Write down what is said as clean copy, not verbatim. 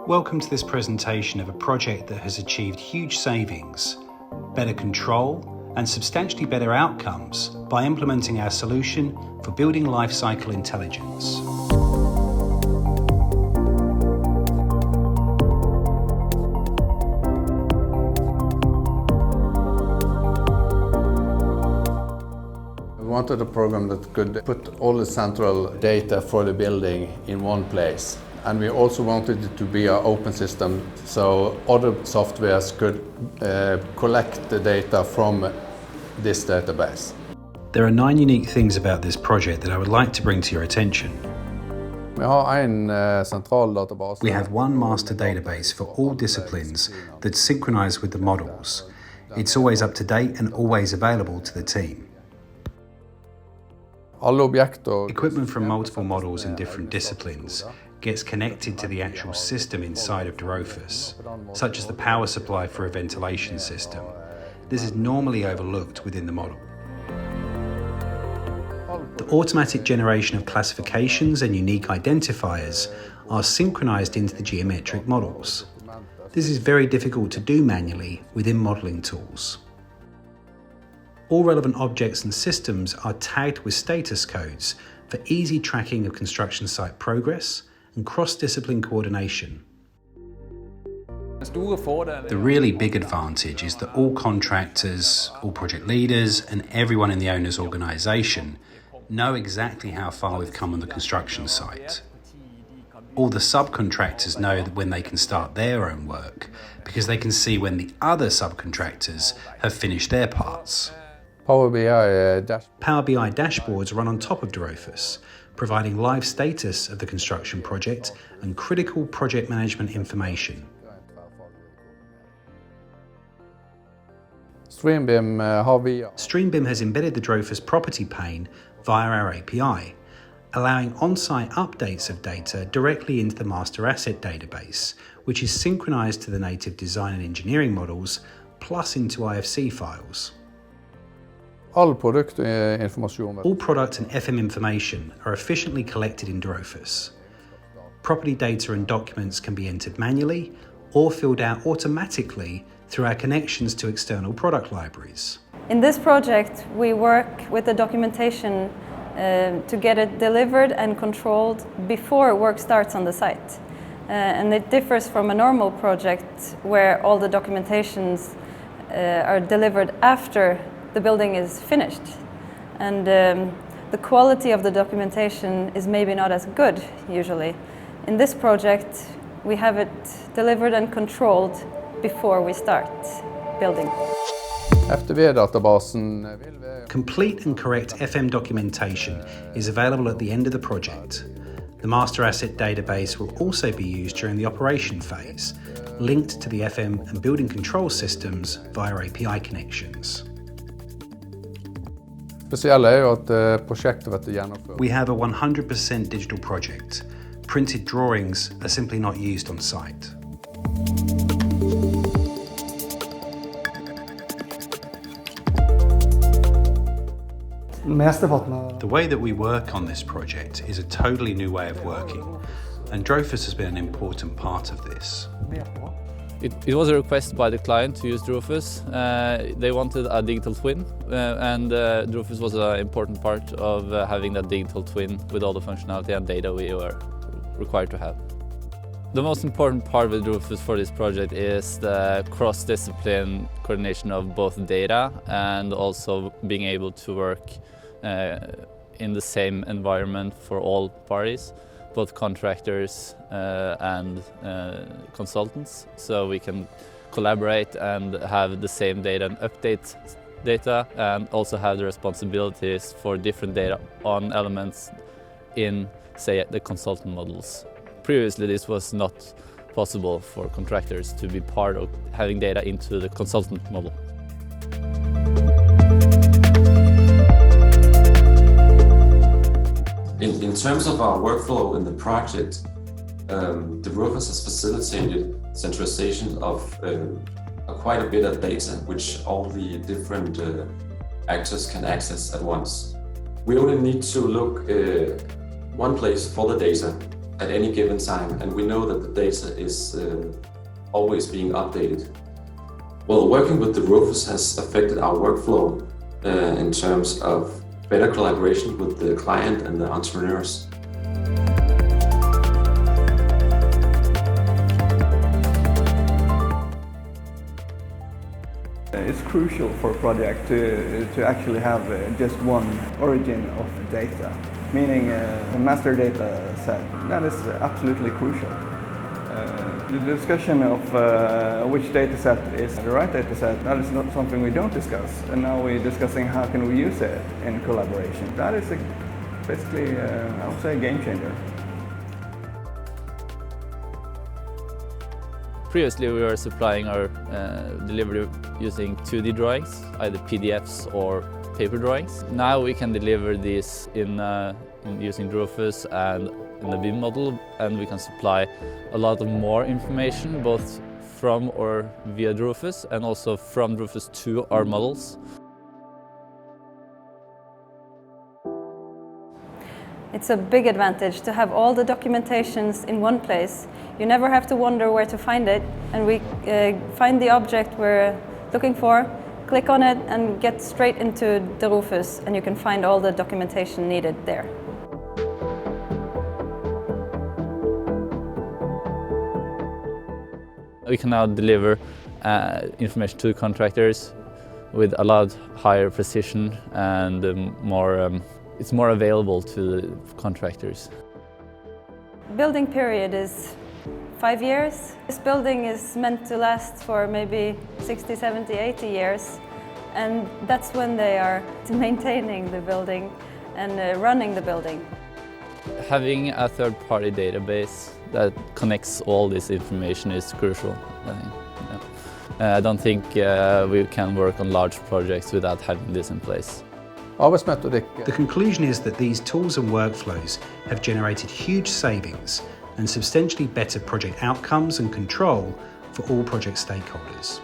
Welcome to this presentation of a project that has achieved huge savings, better control, and substantially better outcomes by implementing our solution for building lifecycle intelligence. We wanted a program that could put all the central data for the building in one place. And we also wanted it to be an open system, so other softwares could collect the data from this database. There are 9 unique things about this project that I would like to bring to your attention. We have one master database for all disciplines that's synchronized with the models. It's always up to date and always available to the team. Equipment from multiple models in different disciplines gets connected to the actual system inside of Dorophus, such as the power supply for a ventilation system. This is normally overlooked within the model. The automatic generation of classifications and unique identifiers are synchronized into the geometric models. This is very difficult to do manually within modeling tools. All relevant objects and systems are tagged with status codes for easy tracking of construction site progress and cross-discipline coordination. The really big advantage is that all contractors, all project leaders, and everyone in the owner's organisation know exactly how far we've come on the construction site. All the subcontractors know when they can start their own work because they can see when the other subcontractors have finished their parts. Power BI dashboards run on top of Dorophus, providing live status of the construction project and critical project management information. Streambim has embedded the Dorophus property pane via our API, allowing on-site updates of data directly into the master asset database, which is synchronized to the native design and engineering models, plus into IFC files. All product and FM information are efficiently collected in Dorophus. Property data and documents can be entered manually or filled out automatically through our connections to external product libraries. In this project, we work with the documentation to get it delivered and controlled before work starts on the site. And it differs from a normal project where all the documentations are delivered after the building is finished, and the quality of the documentation is maybe not as good usually. In this project, we have it delivered and controlled before we start building. Complete and correct FM documentation is available at the end of the project. The master asset database will also be used during the operation phase, linked to the FM and building control systems via API connections. We have a 100% digital project. Printed drawings are simply not used on site. The way that we work on this project is a totally new way of working, and Dorophus has been an important part of this. It was a request by the client to use Dorophus. They wanted a digital twin, and Dorophus was an important part of having that digital twin with all the functionality and data we were required to have. The most important part with Dorophus for this project is the cross-discipline coordination of both data and also being able to work in the same environment for all parties, both contractors and consultants, so we can collaborate and have the same data and update data, and also have the responsibilities for different data on elements in, say, the consultant models. Previously, this was not possible for contractors to be part of having data into the consultant model. In terms of our workflow in the project, Dorophus has facilitated centralization of quite a bit of data, which all the different actors can access at once. We only need to look one place for the data, at any given time, and we know that the data is always being updated. Well, working with the Rufus has affected our workflow in terms of better collaboration with the client and the entrepreneurs. It's crucial for a project to actually have just one origin of data, meaning a master data set. That is absolutely crucial. The discussion of which data set is the right data set, that is not something we don't discuss. And now we're discussing how can we use it in collaboration. That is basically, I would say, a game changer. Previously we were supplying our delivery using 2D drawings, either PDFs or paper drawings. Now we can deliver these in using Rufus and in the BIM model, and we can supply a lot of more information both from or via Rufus and also from Rufus to our models. It's a big advantage to have all the documentations in one place. You never have to wonder where to find it, and we find the object we're looking for, click on it and get straight into the Rufus, and you can find all the documentation needed there. We can now deliver information to contractors with a lot higher precision and it's more available to contractors. Building period is 5 years. This building is meant to last for maybe 60, 70, 80 years, and that's when they are maintaining the building and running the building. Having a third-party database that connects all this information is crucial, I think. Yeah. I don't think we can work on large projects without having this in place. The conclusion is that these tools and workflows have generated huge savings and substantially better project outcomes and control for all project stakeholders.